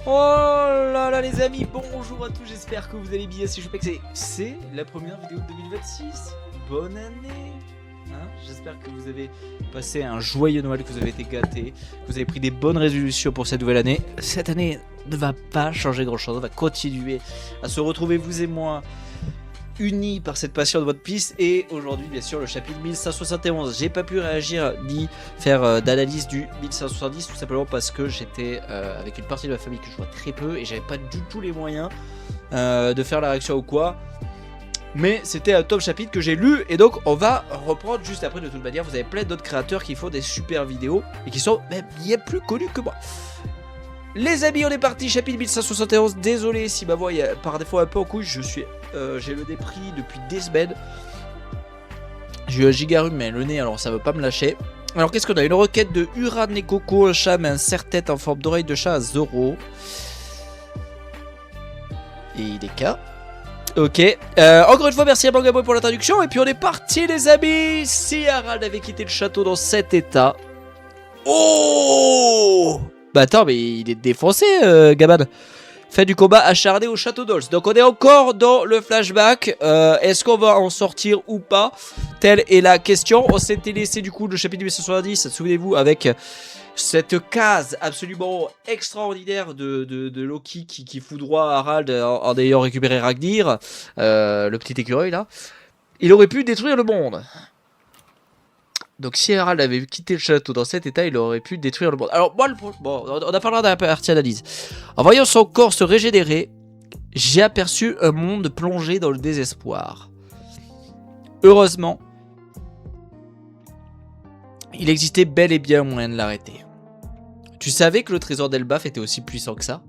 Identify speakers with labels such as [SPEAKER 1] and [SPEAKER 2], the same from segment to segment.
[SPEAKER 1] Oh là là les amis, bonjour à tous, j'espère que vous allez bien. Si je sais que c'est la première vidéo de 2026. Bonne année hein. J'espère que vous avez passé un joyeux Noël, que vous avez été gâtés, que vous avez pris des bonnes résolutions pour cette nouvelle année. Cette année ne va pas changer grand chose, on va continuer à se retrouver vous et moi unis par cette passion de One Piece. Et aujourd'hui bien sûr le chapitre 1171. J'ai pas pu réagir ni faire d'analyse du 1170 tout simplement parce que j'étais avec une partie de ma famille que je vois très peu et j'avais pas du tout les moyens de faire la réaction ou quoi. Mais c'était un top chapitre que j'ai lu et donc on va reprendre juste après. De toute manière vous avez plein d'autres créateurs qui font des super vidéos et qui sont même bien plus connus que moi. Les amis, on est parti, chapitre 1571. Désolé si ma voix est par défaut un peu en couille, j'ai le nez pris depuis des semaines. J'ai eu un gigarume mais le nez alors ça veut pas me lâcher. Alors qu'est-ce qu'on a? Une requête de Uranekoko, un chat mais un serre-tête en forme d'oreille de chat à Zoro. Et il est K. Ok, encore une fois merci à Bangaboy pour la traduction. Et puis on est parti les amis. Si Harald avait quitté le château dans cet état. Oh bah attends mais il est défoncé Gaban. Fait du combat acharné au château d'Ols. Donc on est encore dans le flashback. Est-ce qu'on va en sortir ou pas? Telle est la question. On s'était laissé du coup le chapitre 870. Souvenez-vous avec cette case absolument extraordinaire de Loki qui foudroie Harald en ayant récupéré Ragnir. Le petit écureuil là. Il aurait pu détruire le monde. Donc si Harald avait quitté le château dans cet état, il aurait pu détruire le monde. Alors moi, bon, on a parlé de la partie analyse. En voyant son corps se régénérer, j'ai aperçu un monde plongé dans le désespoir. Heureusement, il existait bel et bien un moyen de l'arrêter. Tu savais que le trésor d'Elbaf était aussi puissant que ça?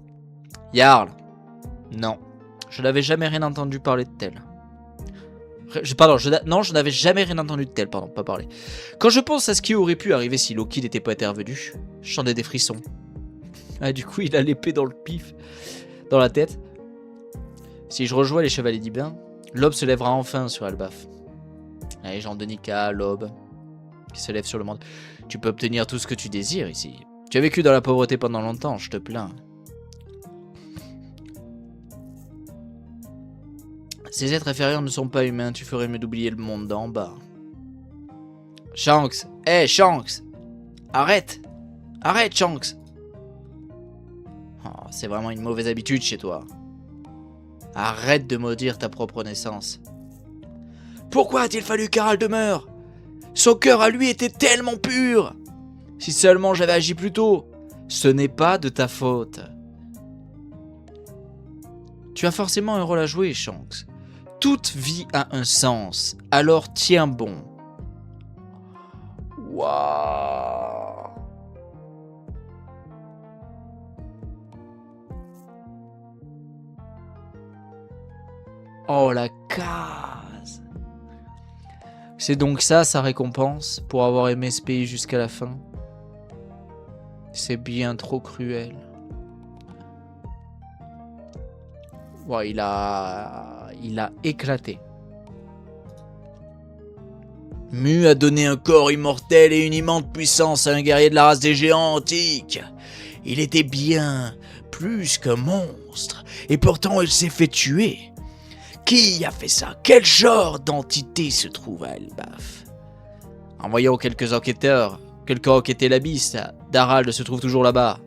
[SPEAKER 1] Jarl. Non, je n'avais jamais rien entendu parler de tel. Non, je n'avais jamais rien entendu de tel, pardon, pas parler. Quand je pense à ce qui aurait pu arriver si Loki n'était pas intervenu, j'en ai des frissons. Ah, du coup, il a l'épée dans le pif, dans la tête. Si je rejoins les chevaliers d'Ibin, l'aube se lèvera enfin sur Elbaf. Allez, Jean de Nika, l'aube, qui se lève sur le monde. Tu peux obtenir tout ce que tu désires ici. Tu as vécu dans la pauvreté pendant longtemps, je te plains. Ces êtres inférieurs ne sont pas humains, tu ferais mieux d'oublier le monde d'en bas. Shanks, hé Shanks, arrête, arrête Shanks. Oh, c'est vraiment une mauvaise habitude chez toi. Arrête de maudire ta propre naissance. Pourquoi a-t-il fallu qu'Harald meure? Son cœur à lui était tellement pur. Si seulement j'avais agi plus tôt. Ce n'est pas de ta faute. Tu as forcément un rôle à jouer, Shanks. Toute vie a un sens, alors tiens bon. Waouh. Oh la case. C'est donc ça sa récompense pour avoir aimé ce pays jusqu'à la fin. C'est bien trop cruel. Ouais, il a éclaté. Mu a donné un corps immortel et une immense puissance à un guerrier de la race des géants antiques. Il était bien plus qu'un monstre, et pourtant il s'est fait tuer. Qui a fait ça? Quel genre d'entité se trouve à Elbaf? En voyant quelques enquêteurs enquêter l'abysse, Harald se trouve toujours là-bas.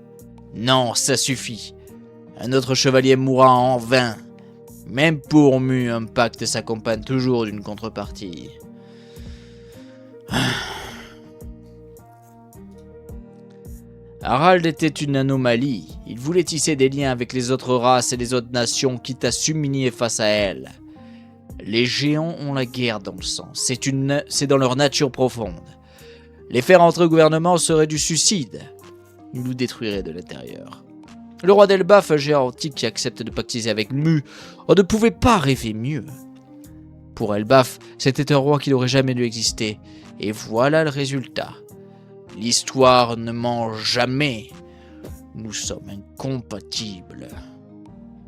[SPEAKER 1] Non, ça suffit. Un autre chevalier mourra en vain. Même pour Mu, un pacte s'accompagne toujours d'une contrepartie. Harald était une anomalie. Il voulait tisser des liens avec les autres races et les autres nations, quitte à s'humilier face à elles. Les géants ont la guerre dans le sang. C'est dans leur nature profonde. Les faire entrer au gouvernement serait du suicide. Ils nous détruiraient de l'intérieur. Le roi d'Elbaf, un géant antique qui accepte de pactiser avec Mu, on ne pouvait pas rêver mieux. Pour Elbaf, c'était un roi qui n'aurait jamais dû exister. Et voilà le résultat. L'histoire ne ment jamais. Nous sommes incompatibles.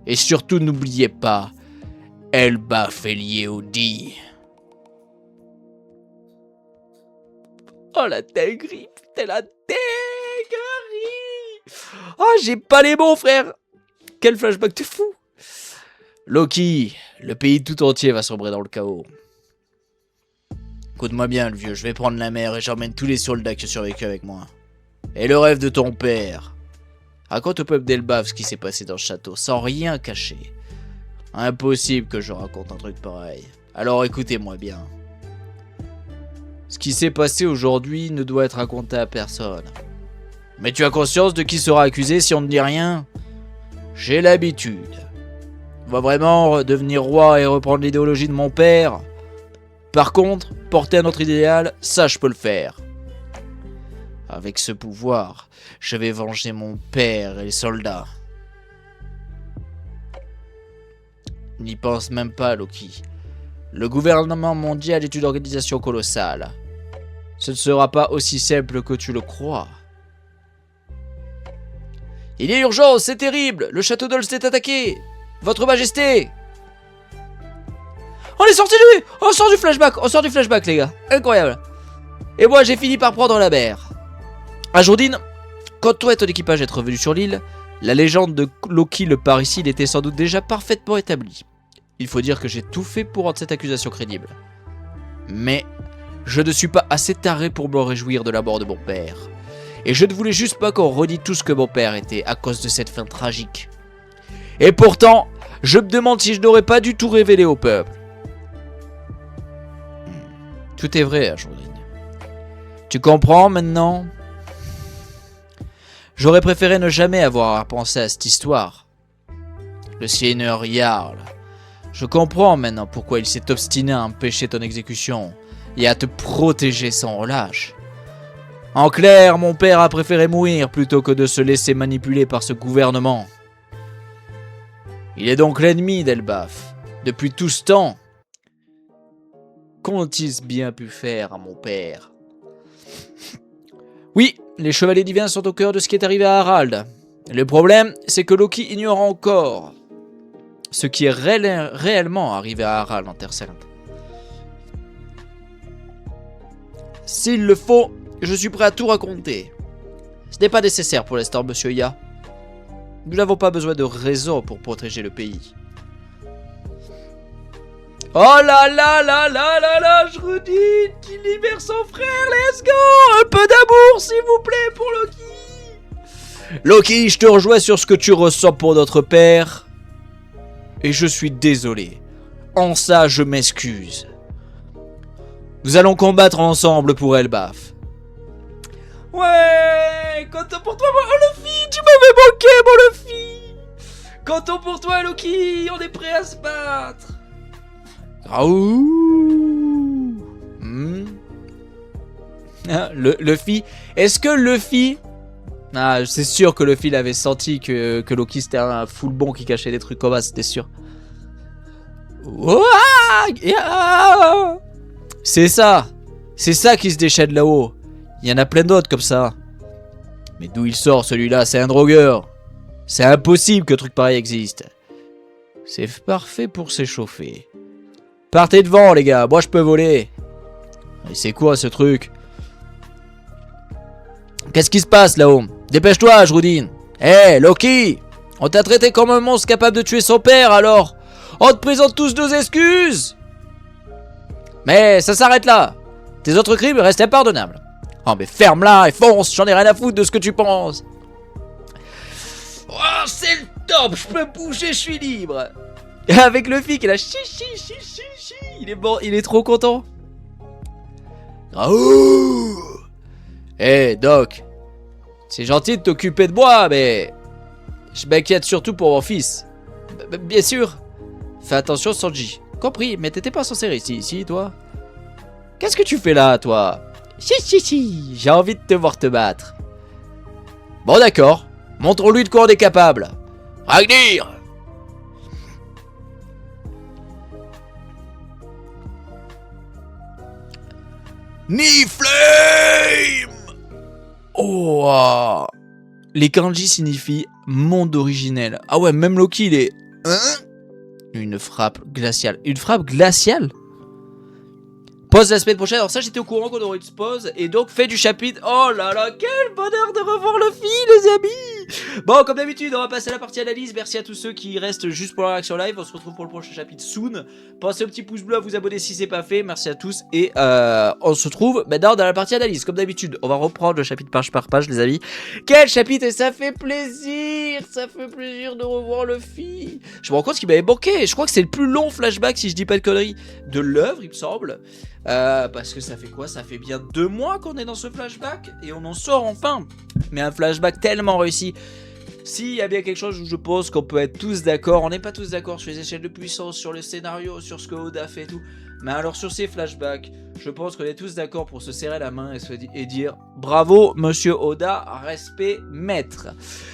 [SPEAKER 1] Et surtout, n'oubliez pas, Elbaf est lié au Di. Oh la dinguerie, putain la dinguerie. Oh j'ai pas les mots frère. quel flashback de fou! Loki, le pays tout entier va sombrer dans le chaos. Écoute-moi bien, le vieux, je vais prendre la mer et j'emmène tous les soldats qui ont survécu avec moi. Et le rêve de ton père. Raconte au peuple d'Elbaf ce qui s'est passé dans le château, sans rien cacher. Impossible que je raconte un truc pareil. Alors écoutez-moi bien. Ce qui s'est passé aujourd'hui ne doit être raconté à personne. Mais tu as conscience de qui sera accusé si on ne dit rien? J'ai l'habitude. On va vraiment devenir roi et reprendre l'idéologie de mon père? Par contre, porter un autre idéal, ça je peux le faire. Avec ce pouvoir, je vais venger mon père et les soldats. N'y pense même pas, Loki. Le gouvernement mondial est une organisation colossale. Ce ne sera pas aussi simple que tu le crois. Il y a urgence, c'est terrible! Le château d'Holst est attaqué! Votre Majesté! On est sorti du... On sort du flashback, les gars. Incroyable. Et moi, j'ai fini par prendre la mer. Ajourdine, quand toi et ton équipage êtes revenus sur l'île, la légende de Loki le parricide était sans doute déjà parfaitement établie. Il faut dire que j'ai tout fait pour rendre cette accusation crédible. Mais je ne suis pas assez taré pour me réjouir de la mort de mon père. Et je ne voulais juste pas qu'on redit tout ce que mon père était à cause de cette fin tragique. Et pourtant, je me demande si je n'aurais pas dû tout révéler au peuple. Tout est vrai, Ajourdine. Tu comprends maintenant? J'aurais préféré ne jamais avoir à penser à cette histoire. Le Seigneur Jarl. Je comprends maintenant pourquoi il s'est obstiné à empêcher ton exécution et à te protéger sans relâche. En clair, mon père a préféré mourir plutôt que de se laisser manipuler par ce gouvernement. Il est donc l'ennemi d'Elbaf. Depuis tout ce temps. Qu'ont-ils bien pu faire à mon père? Oui, les chevaliers divins sont au cœur de ce qui est arrivé à Harald. Le problème, c'est que Loki ignore encore ce qui est réellement arrivé à Harald en Terre Sainte. S'il le faut, je suis prêt à tout raconter. Ce n'est pas nécessaire pour l'instant, monsieur Ya. Nous n'avons pas besoin de raison pour protéger le pays. Oh là là là là là là, je redis qu'il libère son frère, let's go! Un peu d'amour, s'il vous plaît, pour Loki! Loki, je te rejoins sur ce que tu ressens pour notre père. Et je suis désolé. En ça, je m'excuse. Nous allons combattre ensemble pour Elbaf. Ouais! Content pour toi, mon Luffy! Tu m'avais manqué, mon Luffy! Content pour toi, Loki! On est prêt à se battre! Raoult. Luffy. Est-ce que Luffy... Ah, c'est sûr que Luffy l'avait senti que Loki c'était un full bon qui cachait des trucs comme ça, c'était sûr. C'est ça. C'est ça qui se déchaîne là-haut. Il y en a plein d'autres comme ça. Mais d'où il sort celui-là? C'est un drogueur. C'est impossible que truc pareil existe. C'est parfait pour s'échauffer. Partez devant les gars, moi je peux voler. Et c'est quoi ce truc? Qu'est-ce qui se passe là-haut? Dépêche-toi, Ajourdine. Hé, Loki! On t'a traité comme un monstre capable de tuer son père, alors on te présente tous nos excuses. Mais ça s'arrête là. Tes autres crimes restent impardonnables. Oh mais ferme-la et fonce, j'en ai rien à foutre de ce que tu penses. Oh, c'est le top, je peux bouger, je suis libre. Avec Luffy qui est là, chi. Il est bon, il est trop content. Oh. Hey Doc, c'est gentil de t'occuper de moi, mais je m'inquiète surtout pour mon fils. Bien sûr. Fais attention, Sanji. Compris, mais t'étais pas censé rester ici, toi. Qu'est-ce que tu fais là, toi? Chi, j'ai envie de te voir te battre. Bon d'accord, montrons-lui de quoi on est capable. Ragnir! Niflame! Oh! Les kanji signifient monde originel. Ah ouais, même Loki, il est... Hein? Une frappe glaciale. Une frappe glaciale? Pause la semaine prochaine. Alors ça, j'étais au courant qu'on aurait une pause. Et donc, fait du chapitre. Oh là là, quel bonheur de revoir Luffy, les amis! Bon, comme d'habitude, on va passer à la partie analyse. Merci à tous ceux qui restent juste pour la réaction live. On se retrouve pour le prochain chapitre soon. Pensez au petit pouce bleu, à vous abonner si c'est pas fait. Merci à tous. Et on se retrouve maintenant dans la partie analyse. Comme d'habitude, on va reprendre le chapitre page par page, les amis. Quel chapitre! Et ça fait plaisir! Ça fait plaisir de revoir Luffy. Je me rends compte qu'il m'avait manqué. Je crois que c'est le plus long flashback, si je dis pas de conneries, de l'œuvre, il me semble. Parce que ça fait quoi? Ça fait bien 2 mois qu'on est dans ce flashback. Et on en sort enfin. Mais un flashback tellement réussi. S'il y a bien quelque chose où je pense qu'on peut être tous d'accord, on n'est pas tous d'accord sur les échelles de puissance, sur le scénario, sur ce que Oda fait et tout. Mais alors sur ces flashbacks, je pense qu'on est tous d'accord pour se serrer la main et dire bravo monsieur Oda, respect maître.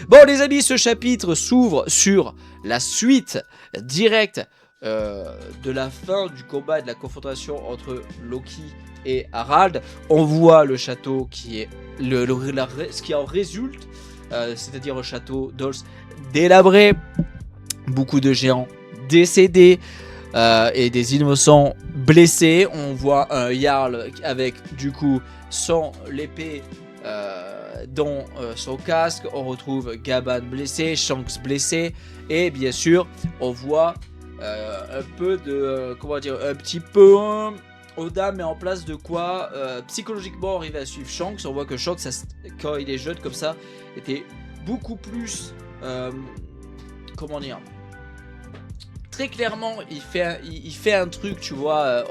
[SPEAKER 1] Bon les amis, ce chapitre s'ouvre sur la suite directe de la fin du combat et de la confrontation entre Loki et Harald. On voit le château qui est ce qui en résulte, c'est-à-dire le château d'Ols délabré, beaucoup de géants décédés et des innocents blessés. On voit un Jarl avec du coup sans l'épée dans son casque. On retrouve Gaban blessé, Shanks blessé, et bien sûr on voit un peu de comment dire, un petit peu Oda met en place de quoi psychologiquement arriver à suivre Shanks. On voit que Shanks, quand il est jeune comme ça, était beaucoup plus comment dire, très clairement il fait un truc, tu vois.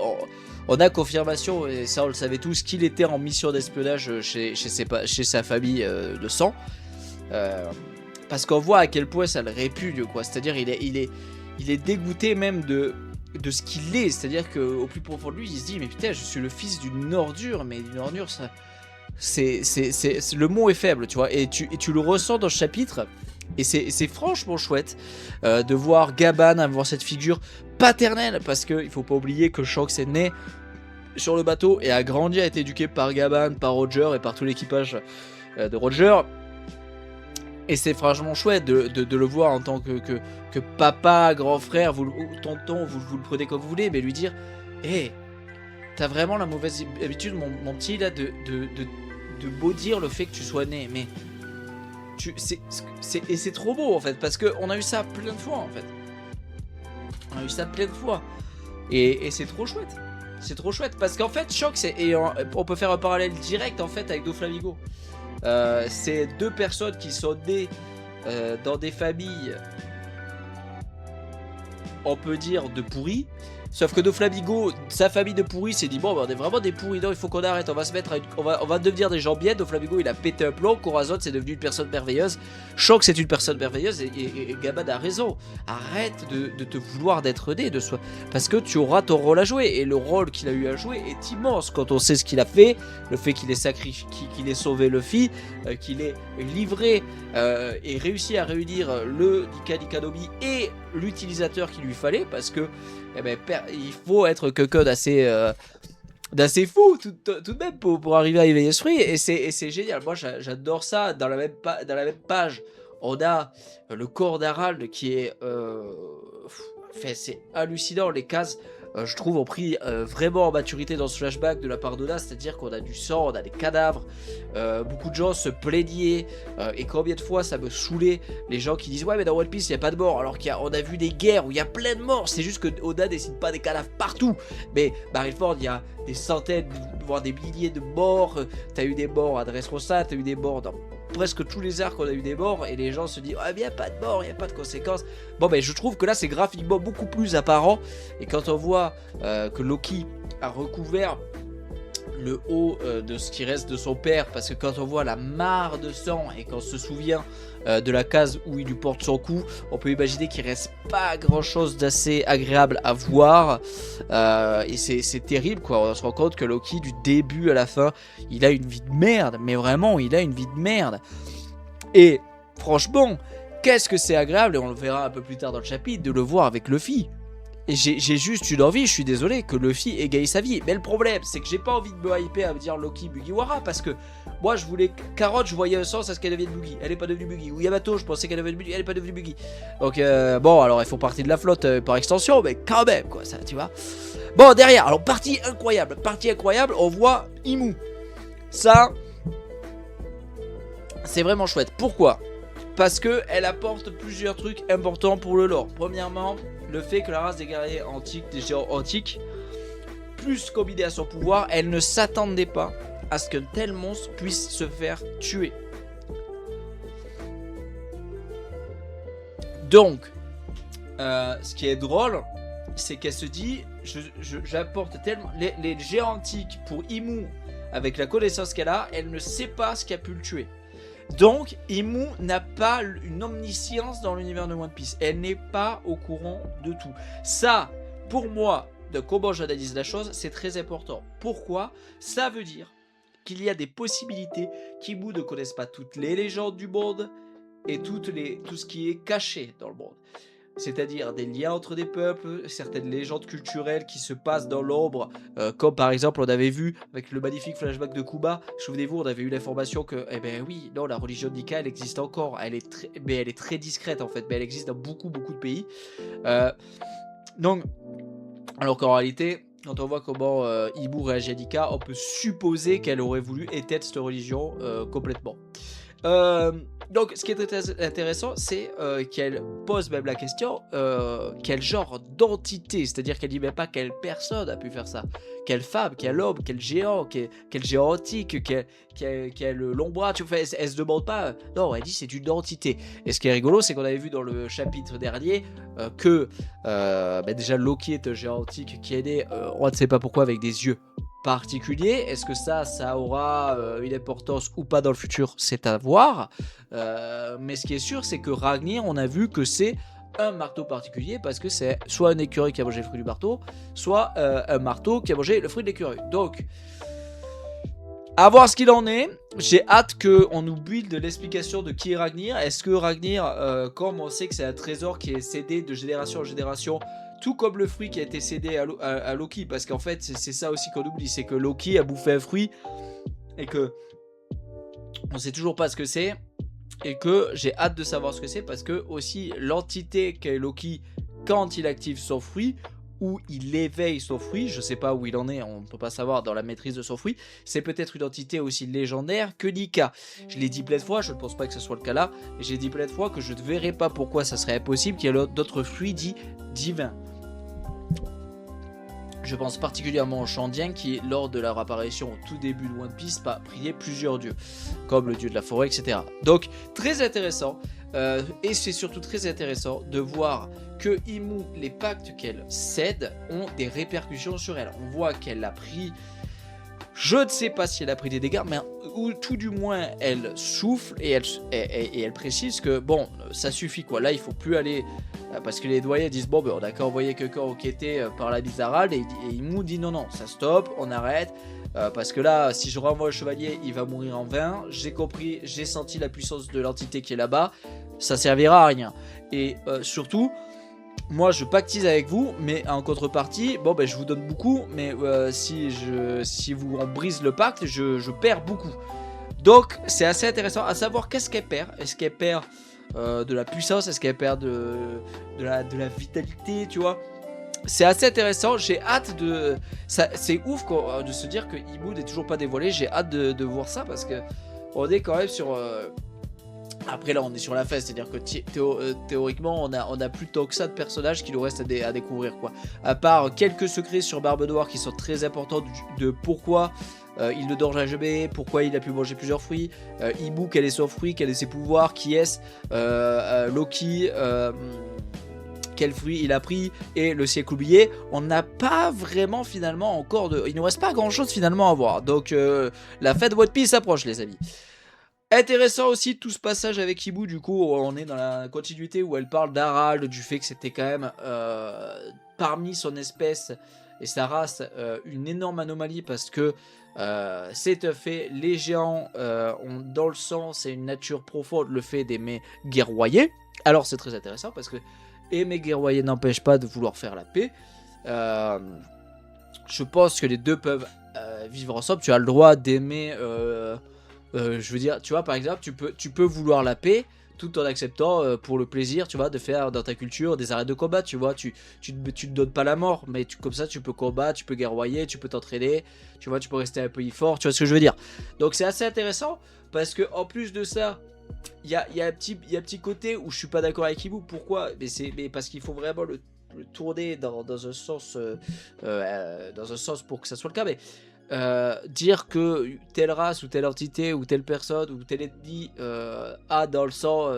[SPEAKER 1] On a confirmation, et ça on le savait tous, qu'il était en mission d'espionnage chez sa famille de sang, parce qu'on voit à quel point ça le répugne, quoi. C'est-à-dire il est dégoûté même de ce qu'il est, c'est-à-dire qu'au plus profond de lui, il se dit mais putain, je suis le fils d'une ordure, mais une ordure, ça, le mot est faible, tu vois, et tu le ressens dans ce chapitre, et c'est franchement chouette de voir Gaban avoir cette figure paternelle, parce qu'il faut pas oublier que Shanks est né sur le bateau et a grandi, a été éduqué par Gaban, par Roger et par tout l'équipage de Roger. Et c'est franchement chouette de le voir en tant que papa, grand frère, tonton, vous le prenez comme vous voulez, mais lui dire hey, t'as vraiment la mauvaise habitude, mon petit, là, de maudire le fait que tu sois né. Mais c'est trop beau, en fait, parce qu'on a eu ça plein de fois, en fait. On a eu ça plein de fois. Et c'est trop chouette. C'est trop chouette, parce qu'en fait, Shanks, on peut faire un parallèle direct, en fait, avec Doflamingo. C'est 2 personnes qui sont nées dans des familles, on peut dire, de pourris. Sauf que Doflamingo, sa famille de pourris, s'est dit bon, bah, on est vraiment des pourris, non, il faut qu'on arrête, on va se mettre on va devenir des gens bien. Doflamingo, il a pété un plomb. Corazon, c'est devenu une personne merveilleuse. Shanks, c'est une personne merveilleuse, et Gaban a raison. Arrête de te vouloir d'être né de soi, parce que tu auras ton rôle à jouer, et le rôle qu'il a eu à jouer est immense quand on sait ce qu'il a fait, le fait qu'il ait sacrifié, qu'il ait sauvé Luffy, qu'il ait livré et réussi à réunir le Nika Nobi et l'utilisateur qu'il lui fallait, parce que eh ben, il faut être quelqu'un d'assez fou tout de même pour arriver à éveiller ce fruit, et c'est génial. Moi j'adore ça. Dans la même page, on a le corps d'Harald qui est c'est hallucinant. Les cases, je trouve, ont pris vraiment en maturité dans ce flashback de la part d'Oda, c'est-à-dire qu'on a du sang, on a des cadavres, beaucoup de gens se plaignaient, et combien de fois ça me saoulait les gens qui disent ouais mais dans One Piece il n'y a pas de mort, alors qu'on a vu des guerres où il y a plein de morts. C'est juste que Oda dessine pas des cadavres partout, mais Marineford il y a des centaines voire des milliers de morts. T'as eu des morts à Dressrosa, t'as eu des morts dans presque tous les arcs, on a eu des morts, et les gens se disent ah, mais il n'y a pas de mort, il n'y a pas de conséquences. Bon ben je trouve que là c'est graphiquement beaucoup plus apparent, et quand on voit que Loki a recouvert le haut de ce qui reste de son père, parce que quand on voit la mare de sang et qu'on se souvient de la case où il lui porte son coup, on peut imaginer qu'il reste pas grand chose d'assez agréable à voir, et c'est terrible, quoi. On se rend compte que Loki, du début à la fin, il a une vie de merde, mais vraiment il a une vie de merde. Et franchement, qu'est-ce que c'est agréable, et on le verra un peu plus tard dans le chapitre, de le voir avec Luffy. Et j'ai juste une envie, je suis désolé, que Luffy égaye sa vie. Mais le problème, c'est que j'ai pas envie de me hyper à me dire Loki Mugiwara, parce que moi je voulais Carotte, je voyais un sens à ce qu'elle devienne Mugi. Elle est pas devenue Mugi. Ou Yamato, je pensais qu'elle devenait Mugi, elle est pas devenue Mugi. Donc bon, alors ils font partie de la flotte par extension, mais quand même, quoi, ça, tu vois. Bon, derrière, alors partie incroyable, on voit Imu. Ça, c'est vraiment chouette. Pourquoi ? parce qu'elle apporte plusieurs trucs importants pour le lore. Premièrement, le fait que la race des guerriers antiques, des géants antiques, plus combinée à son pouvoir, elle ne s'attendait pas à ce qu'un tel monstre puisse se faire tuer. Donc, ce qui est drôle, c'est qu'elle se dit, j'apporte tellement... Les géants antiques, pour Imu, avec la connaissance qu'elle a, elle ne sait pas ce qui a pu le tuer. Donc, Imu n'a pas une omniscience dans l'univers de One Piece. Elle n'est pas au courant de tout. Ça, pour moi, de comment j'analyse la chose, c'est très important. Pourquoi? Ça veut dire qu'il y a des possibilités qu'Imu ne connaisse pas toutes les légendes du monde et tout ce qui est caché dans le monde. C'est-à-dire des liens entre des peuples, certaines légendes culturelles qui se passent dans l'ombre, comme par exemple on avait vu avec le magnifique flashback de Kuba, souvenez-vous, on avait eu l'information que, eh ben oui, non, la religion Nika, elle existe encore, mais elle est très discrète en fait, mais elle existe dans beaucoup de pays. Donc, alors qu'en réalité, quand on voit comment Imu réagit à Nika, on peut supposer qu'elle aurait voulu éteindre cette religion complètement. Donc ce qui est très intéressant, c'est qu'elle pose même la question quel genre d'entité, c'est-à-dire qu'elle dit même pas quelle personne a pu faire ça, quelle femme, quel homme, quel géant, quel géant antique, quel long bras, tu vois, elle se demande pas, non, elle dit c'est une entité. Et ce qui est rigolo, c'est qu'on avait vu dans le chapitre dernier que déjà Loki est un géant antique qui est né, on ne sait pas pourquoi, avec des yeux particulier. Est-ce que ça aura une importance ou pas dans le futur? C'est à voir. Mais ce qui est sûr, c'est que Ragnir, on a vu que c'est un marteau particulier parce que c'est soit un écureuil qui a mangé le fruit du marteau, soit un marteau qui a mangé le fruit de l'écureuil. Donc, à voir ce qu'il en est. J'ai hâte qu'on nous build l'explication de qui est Ragnir. Est-ce que Ragnir, comme on sait que c'est un trésor qui est cédé de génération en génération, tout comme le fruit qui a été cédé à Loki, parce qu'en fait c'est ça aussi qu'on oublie, c'est que Loki a bouffé un fruit et que on sait toujours pas ce que c'est, et que j'ai hâte de savoir ce que c'est, parce que aussi l'entité qu'est Loki quand il active son fruit, ou il éveille son fruit, je sais pas où il en est, on ne peut pas savoir dans la maîtrise de son fruit, c'est peut-être une entité aussi légendaire que Nika. Je l'ai dit plein de fois, je ne pense pas que ce soit le cas là, et j'ai dit plein de fois que je ne verrais pas pourquoi ça serait impossible qu'il y ait d'autres fruits dits divins. Je pense particulièrement au Shandian qui, lors de leur apparition au tout début de One Piece, priait plusieurs dieux, comme le dieu de la forêt, etc. Donc, très intéressant, et c'est surtout très intéressant de voir que Imu, les pactes qu'elle cède, ont des répercussions sur elle. On voit qu'elle a pris... Je ne sais pas si elle a pris des dégâts, mais ou tout du moins elle souffle et elle précise que bon, ça suffit quoi. Là, il faut plus aller parce que les doyens disent bon, ben, on a qu'à envoyer quelqu'un enquêter par la Bizarrade, et Imu dit non, ça stoppe, on arrête. Parce que là, si je renvoie le chevalier, il va mourir en vain. J'ai compris, j'ai senti la puissance de l'entité qui est là-bas. Ça servira à rien. Et surtout, moi je pactise avec vous, mais en contrepartie, bon ben je vous donne beaucoup, mais si vous en brise le pacte, je perds beaucoup. Donc c'est assez intéressant à savoir qu'est-ce qu'elle perd. Est-ce qu'elle perd de la puissance? Est-ce qu'elle perd de la vitalité, tu vois? C'est assez intéressant, j'ai hâte de... C'est ouf de se dire que Imu n'est toujours pas dévoilé, j'ai hâte de voir ça, parce que on est quand même sur... Après là on est sur la fin, c'est-à-dire que théoriquement on a plus tant que ça de personnages qui nous restent à découvrir quoi. À part quelques secrets sur Barbe Noire qui sont très importants de pourquoi il ne dort jamais, pourquoi il a pu manger plusieurs fruits, Imu, quel est son fruit, quels sont ses pouvoirs, qui est-ce, Loki, quel fruit il a pris, et le siècle oublié. On n'a pas vraiment finalement encore de... Il ne reste pas grand chose finalement à voir. Donc la fin de One Piece approche les amis. Intéressant aussi tout ce passage avec Imu, du coup on est dans la continuité où elle parle d'Harald, du fait que c'était quand même parmi son espèce et sa race une énorme anomalie, parce que c'est un fait, les géants ont dans le sang, c'est une nature profonde, le fait d'aimer guerroyer. Alors c'est très intéressant parce que aimer guerroyer n'empêche pas de vouloir faire la paix. Je pense que les deux peuvent vivre ensemble. Tu as le droit d'aimer... je veux dire, tu vois, par exemple, tu peux vouloir la paix tout en acceptant pour le plaisir, tu vois, de faire dans ta culture des arrêts de combat, tu vois, tu te donnes pas la mort, mais comme ça tu peux combattre, tu peux guerroyer, tu peux t'entraîner, tu vois, tu peux rester un pays fort, tu vois ce que je veux dire. Donc c'est assez intéressant, parce que en plus de ça, il y a un petit côté où je suis pas d'accord avec Ibu. Pourquoi? Mais parce qu'il faut vraiment le tourner dans un sens pour que ça soit le cas. Mais dire que telle race ou telle entité ou telle personne ou telle ethnie a dans le sang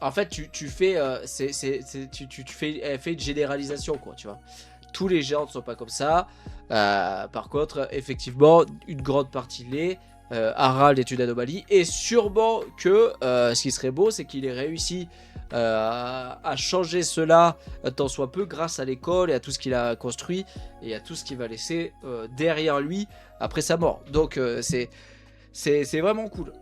[SPEAKER 1] en fait tu fais fait une généralisation, quoi, tu vois. Tous les gens ne sont pas comme ça. Par contre, effectivement, une grande partie l'est. Harald est une anomalie. Et sûrement que ce qui serait beau, c'est qu'il ait réussi à changer cela tant soit peu grâce à l'école et à tout ce qu'il a construit et à tout ce qu'il va laisser derrière lui après sa mort. Donc c'est vraiment cool.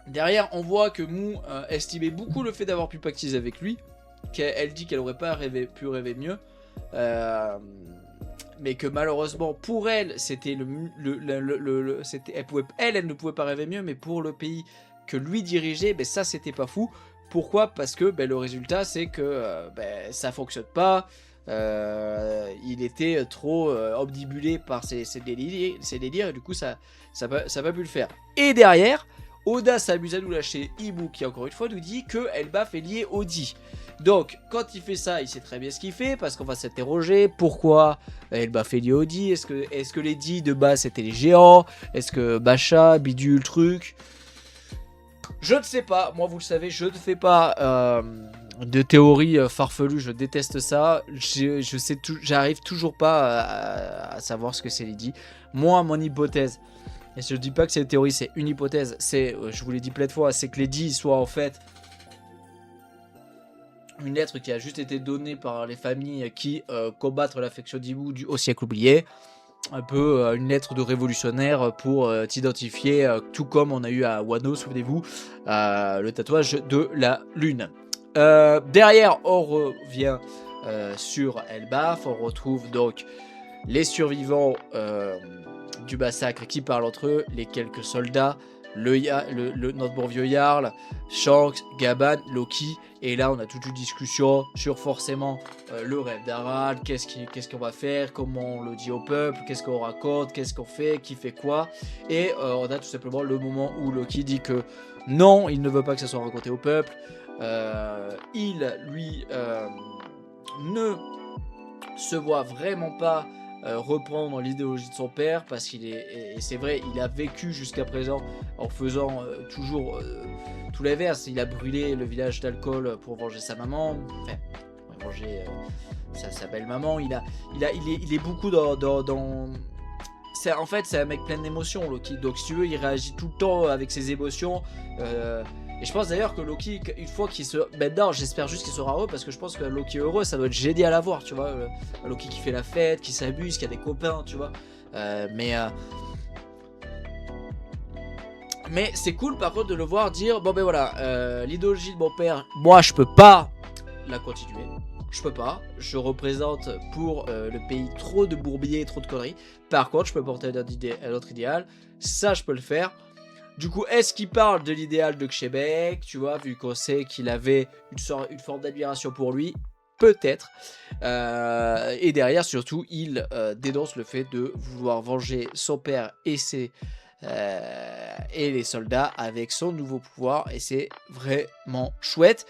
[SPEAKER 1] Derrière, on voit que Mou estimait beaucoup le fait d'avoir pu pactiser avec lui. Elle dit qu'elle n'aurait pas pu rêver mieux. Mais que malheureusement pour elle, c'était elle ne pouvait pas rêver mieux, mais pour le pays que lui dirigeait, ben ça c'était pas fou. Pourquoi? Parce que le résultat c'est que ça fonctionne pas. Il était trop obnubilé par ses délires et du coup ça va plus le faire. Et derrière, Oda s'amuse à nous lâcher Ibu qui encore une fois nous dit que Elbaf est lié au Di. Donc quand il fait ça, il sait très bien ce qu'il fait parce qu'on va s'interroger pourquoi Elbaf est lié au Di. Est-ce que les Di de base c'était les géants? Est-ce que Bacha, bidule, truc? Je ne sais pas, moi vous le savez, je ne fais pas de théorie farfelue, je déteste ça. J'arrive toujours pas à savoir ce que c'est les Di. Moi, mon hypothèse, et je ne dis pas que c'est une théorie, c'est une hypothèse, c'est, je vous l'ai dit plein de fois, c'est que les Di soient en fait une lettre qui a juste été donnée par les familles qui combattent l'affection d'Ibu au siècle oublié. Un peu une lettre de révolutionnaire pour t'identifier, tout comme on a eu à Wano, souvenez-vous, le tatouage de la lune. Derrière, on revient sur Elbaf, on retrouve donc les survivants du massacre qui parlent entre eux, les quelques soldats, notre bon vieux Jarl, Shanks, Gaban, Loki. Et là, on a toute une discussion sur forcément le rêve d'Harald, qu'est-ce qu'on va faire, comment on le dit au peuple, qu'est-ce qu'on raconte, qu'est-ce qu'on fait, qui fait quoi. Et on a tout simplement le moment où Loki dit que non, il ne veut pas que ça soit raconté au peuple. Il, lui, ne se voit vraiment pas reprendre l'idéologie de son père parce qu'il est, et c'est vrai, il a vécu jusqu'à présent en faisant toujours tout l'inverse. Il a brûlé le village d'alcool pour venger sa maman, enfin venger sa belle maman. Il est beaucoup dans en fait c'est un mec plein d'émotions, Loki. Donc si tu veux, il réagit tout le temps avec ses émotions. Et je pense d'ailleurs que Loki, une fois qu'il se... Maintenant, j'espère juste qu'il sera heureux, parce que je pense que Loki heureux, ça doit être génial à voir, tu vois. Loki qui fait la fête, qui s'amuse, qui a des copains, tu vois. Mais c'est cool, par contre, de le voir dire, bon ben voilà, l'idéologie de mon père, moi, je peux pas la continuer. Je peux pas. Je représente pour le pays trop de bourbiers, trop de conneries. Par contre, je peux porter un autre idéal. Ça, je peux le faire. Du coup, est-ce qu'il parle de l'idéal de Québec, tu vois, vu qu'on sait qu'il avait une forme d'admiration pour lui? Peut-être. Et derrière, surtout, il dénonce le fait de vouloir venger son père et les soldats avec son nouveau pouvoir. Et c'est vraiment chouette.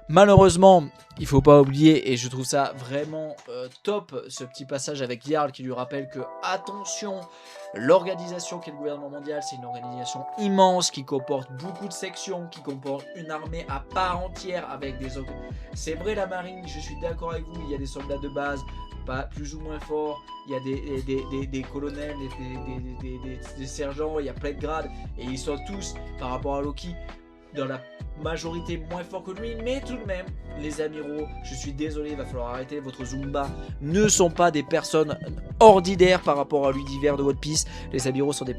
[SPEAKER 1] Malheureusement, il faut pas oublier, et je trouve ça vraiment top, ce petit passage avec Jarl qui lui rappelle que, attention, l'organisation qui est le gouvernement mondial, c'est une organisation immense qui comporte beaucoup de sections, qui comporte une armée à part entière avec des... C'est vrai, la marine, je suis d'accord avec vous, il y a des soldats de base, pas plus ou moins forts, il y a des colonels, des sergents, il y a plein de grades, et ils sont tous, par rapport à Loki, dans la majorité moins fort que lui, mais tout de même, les amiraux, je suis désolé, il va falloir arrêter, votre Zumba ne sont pas des personnes ordinaires par rapport à l'univers de One Piece. Les amiraux sont des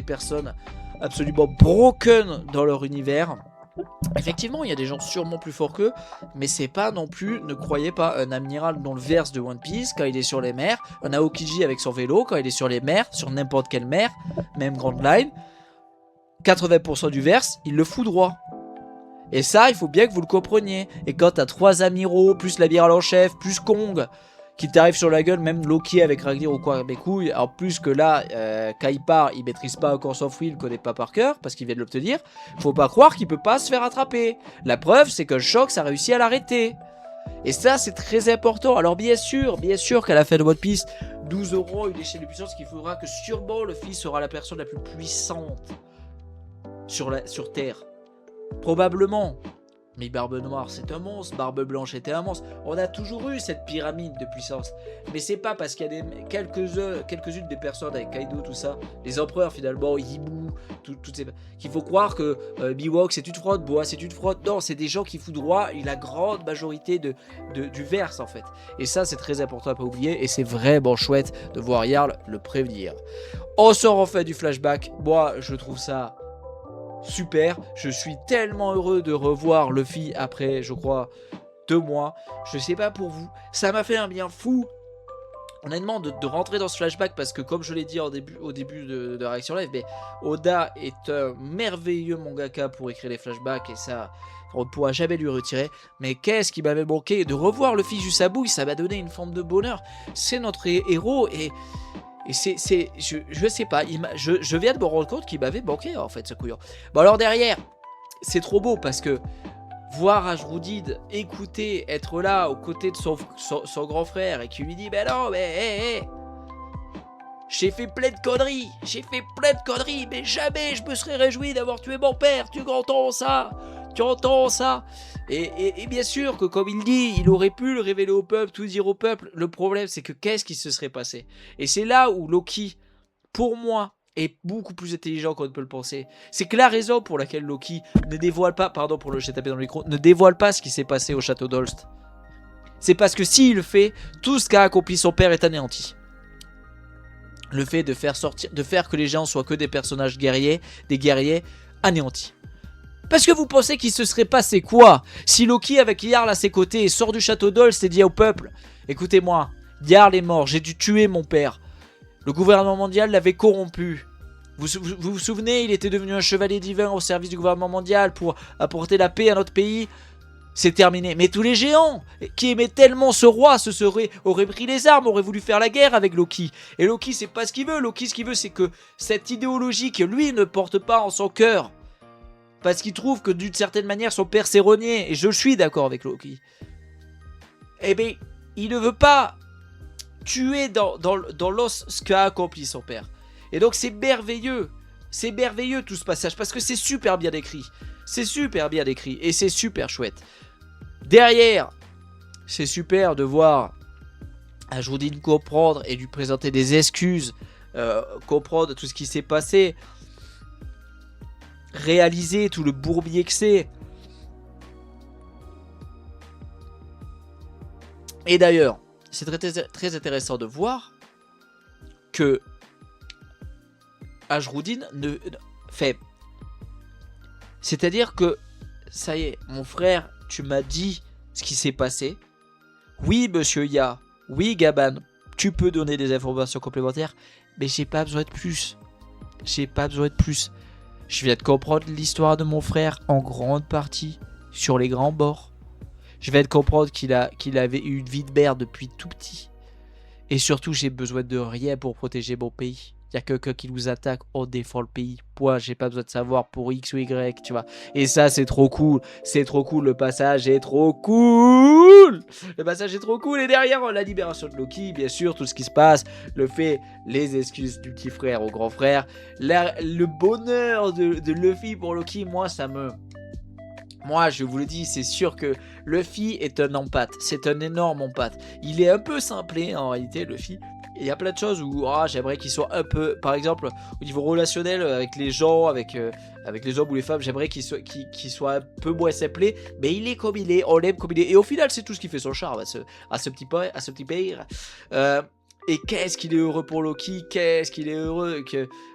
[SPEAKER 1] personnes absolument broken dans leur univers. Effectivement, il y a des gens sûrement plus forts qu'eux, mais c'est pas non plus, ne croyez pas, un amiral dans le verse de One Piece quand il est sur les mers, un Aokiji avec son vélo quand il est sur les mers, sur n'importe quelle mer, même Grand Line. 80% du verse, il le fout droit. Et ça, il faut bien que vous le compreniez. Et quand t'as 3 amiraux, plus l'amiral en chef, plus Kong, qui t'arrive sur la gueule, même Loki avec Ragnar ou quoi, mes couilles. En plus que là, quand il part, il maîtrise pas encore son fruit, il le connaît pas par cœur, parce qu'il vient de l'obtenir. Faut pas croire qu'il peut pas se faire attraper. La preuve, c'est que Shox a réussi à l'arrêter. Et ça, c'est très important. Alors bien sûr qu'à la fin de One Piece, 12 auront une échelle de puissance qui fera que sûrement le fils sera la personne la plus puissante sur Terre. Probablement. Mais Barbe Noire, c'est un monstre. Barbe Blanche était un monstre. On a toujours eu cette pyramide de puissance. Mais c'est pas parce qu'il y a quelques-unes des personnes avec Kaido, tout ça, les empereurs finalement, Yibu, toutes ces... qu'il faut croire que Miwok c'est une fraude, Boa c'est une fraude. Non, c'est des gens qui foudroient la grande majorité du verse en fait. Et ça, c'est très important à pas oublier. Et c'est vraiment chouette de voir Jarl le prévenir. On sort enfin du flashback. Moi, je trouve ça... super, je suis tellement heureux de revoir Luffy après, je crois, 2 mois. Je sais pas pour vous, ça m'a fait un bien fou, honnêtement, de rentrer dans ce flashback parce que, comme je l'ai dit au début de la réaction live, mais Oda est un merveilleux mangaka pour écrire les flashbacks et ça, on ne pourra jamais lui retirer. Mais qu'est-ce qui m'avait manqué de revoir Luffy juste à bout, ça m'a donné une forme de bonheur. C'est notre héros et je sais pas, je viens de me rendre compte qu'il m'avait manqué en fait ce couillon. Bon alors derrière, c'est trop beau parce que voir Ajroudid écouter, être là aux côtés de son grand frère et qui lui dit ben non mais j'ai fait plein de conneries, mais jamais je me serais réjoui d'avoir tué mon père, tu entends ça et bien sûr que comme il dit, il aurait pu le révéler au peuple, tout dire au peuple. Le problème c'est que qu'est-ce qui se serait passé? Et c'est là où Loki, pour moi, est beaucoup plus intelligent qu'on ne peut le penser. C'est que la raison pour laquelle Loki ne dévoile pas, pardon pour le j'ai tapé dans le micro, ne dévoile pas ce qui s'est passé au château d'Holst, c'est parce que s'il le fait, tout ce qu'a accompli son père est anéanti. Le fait de faire que les gens soient que des personnages guerriers, des guerriers anéantis. Parce que vous pensez qu'il se serait passé quoi si Loki avec Jarl à ses côtés sort du château d'Holst et dit au peuple: écoutez-moi, Jarl est mort, j'ai dû tuer mon père. Le gouvernement mondial l'avait corrompu. Vous vous souvenez, il était devenu un chevalier divin au service du gouvernement mondial pour apporter la paix à notre pays. C'est terminé. Mais tous les géants qui aimaient tellement ce roi auraient pris les armes, auraient voulu faire la guerre avec Loki. Et Loki, c'est pas ce qu'il veut. Loki, ce qu'il veut, c'est que cette idéologie que lui ne porte pas en son cœur, parce qu'il trouve que d'une certaine manière son père s'est renié, et je suis d'accord avec Loki, eh bien il ne veut pas tuer dans l'os ce qu'a accompli son père. Et donc c'est merveilleux tout ce passage, parce que c'est super bien écrit, et c'est super chouette. Derrière, c'est super de voir Ajroudin comprendre et lui présenter des excuses, comprendre tout ce qui s'est passé, réaliser tout le bourbier que c'est. Et d'ailleurs, c'est très intéressant de voir que Ajroudin ne fait. C'est-à-dire que, ça y est, mon frère, tu m'as dit ce qui s'est passé. Oui, monsieur Ya, oui, Gaban, tu peux donner des informations complémentaires, mais j'ai pas besoin de plus. Je viens de comprendre l'histoire de mon frère en grande partie sur les grands bords. Je viens de comprendre qu'il avait eu une vie de merde depuis tout petit. Et surtout, j'ai besoin de rien pour protéger mon pays. Il y a quelqu'un qui nous attaque, on défend le pays. Point, j'ai pas besoin de savoir pour X ou Y, tu vois. Et ça, c'est trop cool. Le passage est trop cool. Et derrière, la libération de Loki, bien sûr, tout ce qui se passe, les excuses du petit frère au grand frère, le bonheur de Luffy pour Loki, moi, je vous le dis, c'est sûr que Luffy est un empathe. C'est un énorme empathe. Il est un peu simplé en réalité, Luffy. Il y a plein de choses où j'aimerais qu'il soit un peu, par exemple, au niveau relationnel avec les gens, avec les hommes ou les femmes, j'aimerais qu'il soit un peu moins simplé. Mais il est comme il est, on l'aime comme il est. Et au final, c'est tout ce qui fait son charme à ce petit pays. Et qu'est-ce qu'il est heureux pour Loki,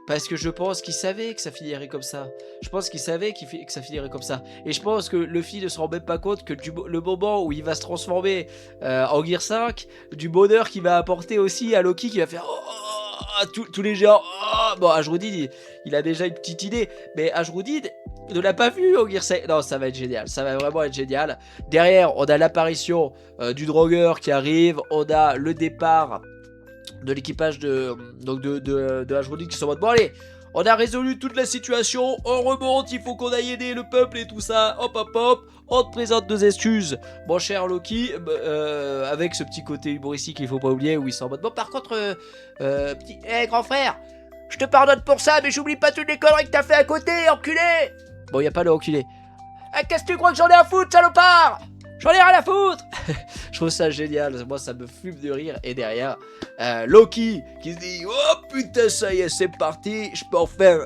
[SPEAKER 1] parce que je pense qu'il savait que ça finirait comme ça. Que ça finirait comme ça. Et je pense que Luffy ne se rend même pas compte que le moment où il va se transformer en Gear 5, du bonheur qu'il va apporter aussi à Loki, qui va faire tous les gens. Oh, bon, Ajroudine, il a déjà une petite idée. Mais Ajroudine ne l'a pas vu au Gear 5. Non, ça va être génial. Ça va vraiment être génial. Derrière, on a l'apparition du drogueur qui arrive. On a le départ de l'équipage de Ajroudine qui sont en mode bon, allez. On a résolu toute la situation, on remonte, il faut qu'on aille aider le peuple et tout ça. Hop hop hop, on te présente nos excuses, mon cher Loki, avec ce petit côté humoristique qu'il faut pas oublier où il s'en mode bon, par contre, petit, grand frère, je te pardonne pour ça, mais j'oublie pas toutes les conneries que t'as fait à côté, enculé. Bon, y a pas le enculé. Qu'est-ce que tu crois que j'en ai à foutre, salopard? J'en ai rien à foutre. Je trouve ça génial, moi ça me fume de rire. Et derrière, Loki qui se dit oh putain ça y est c'est parti, je peux enfin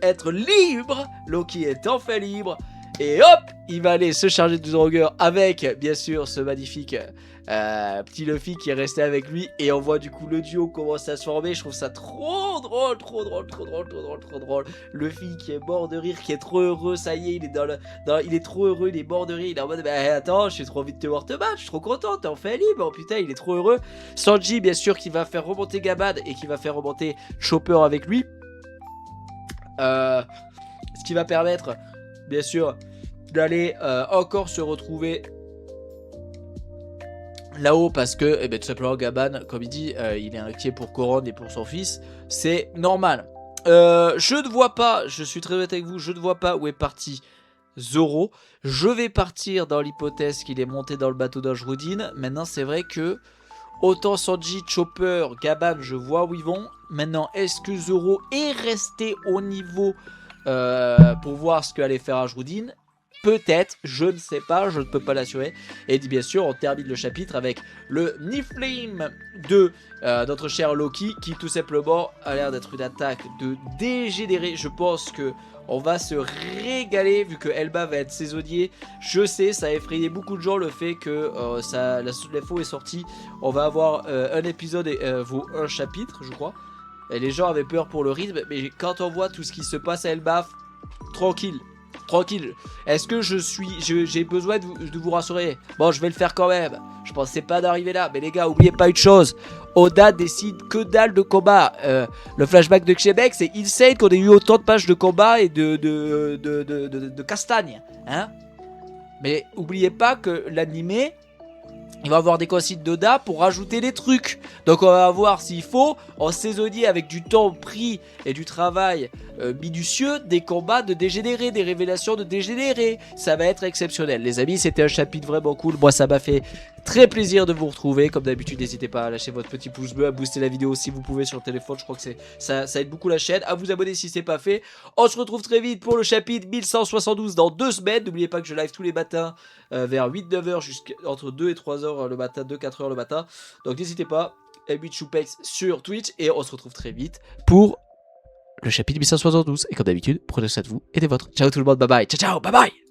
[SPEAKER 1] être libre. Loki est enfin libre. Et hop, il va aller se charger du drogueur avec bien sûr ce magnifique petit Luffy qui est resté avec lui. Et on voit du coup le duo commencer à se former. Je trouve ça trop drôle, trop drôle, trop drôle, trop drôle, trop drôle. Luffy qui est mort de rire, qui est trop heureux, ça y est, il est il est trop heureux, il est mort de rire. Il est en mode bah attends, j'ai trop envie de te voir te battre, je suis trop content, t'es enfin libre. Oh, putain, il est trop heureux. Sanji bien sûr qui va faire remonter Gaban et qui va faire remonter Chopper avec lui. Ce qui va permettre bien sûr d'aller encore se retrouver là-haut parce que tout simplement Gaban, comme il dit, il est inquiet pour Koron et pour son fils. C'est normal. Je ne vois pas, je suis très honnête avec vous, je ne vois pas où est parti Zoro. Je vais partir dans l'hypothèse qu'il est monté dans le bateau d'Ajroudine. Maintenant c'est vrai que autant Sanji, Chopper, Gaban, je vois où ils vont. Maintenant est-ce que Zoro est resté au niveau pour voir ce qu'allait faire Ajroudine? Peut-être, je ne sais pas, je ne peux pas l'assurer. Et bien sûr, on termine le chapitre avec le Niflheim de notre cher Loki, qui tout simplement a l'air d'être une attaque de dégénéré. Je pense que on va se régaler vu que Elba va être saisonnier. Je sais, ça a effrayé beaucoup de gens le fait que l'info est sortie. On va avoir un épisode et vaut un chapitre, je crois. Et les gens avaient peur pour le rythme, mais quand on voit tout ce qui se passe à Elbaf, tranquille. Tranquille, est-ce que j'ai besoin de vous rassurer? Bon, je vais le faire quand même. Je pensais pas d'arriver là. Mais les gars, oubliez pas une chose. Oda décide que dalle de combat. Le flashback de Québec, c'est insane qu'on ait eu autant de pages de combat et de castagne. Hein? Mais oubliez pas que l'animé, il va avoir des consignes d'Oda pour rajouter des trucs. Donc on va voir s'il faut, en saisonnier avec du temps pris et du travail minutieux, des combats de dégénérés, des révélations de dégénérés. Ça va être exceptionnel. Les amis, c'était un chapitre vraiment cool. Moi, ça m'a fait très plaisir de vous retrouver. Comme d'habitude, n'hésitez pas à lâcher votre petit pouce bleu, à booster la vidéo si vous pouvez sur le téléphone. Je crois que ça aide beaucoup la chaîne. À vous abonner si ce n'est pas fait. On se retrouve très vite pour le chapitre 1172 dans 2 semaines. N'oubliez pas que je live tous les matins vers 8-9h entre 2 et 3h le matin, 2-4h le matin. Donc n'hésitez pas. M8 Choupex sur Twitch. Et on se retrouve très vite pour le chapitre 1172. Et comme d'habitude, prenez soin de vous et des vôtres. Ciao tout le monde. Bye bye. Ciao, ciao. Bye bye.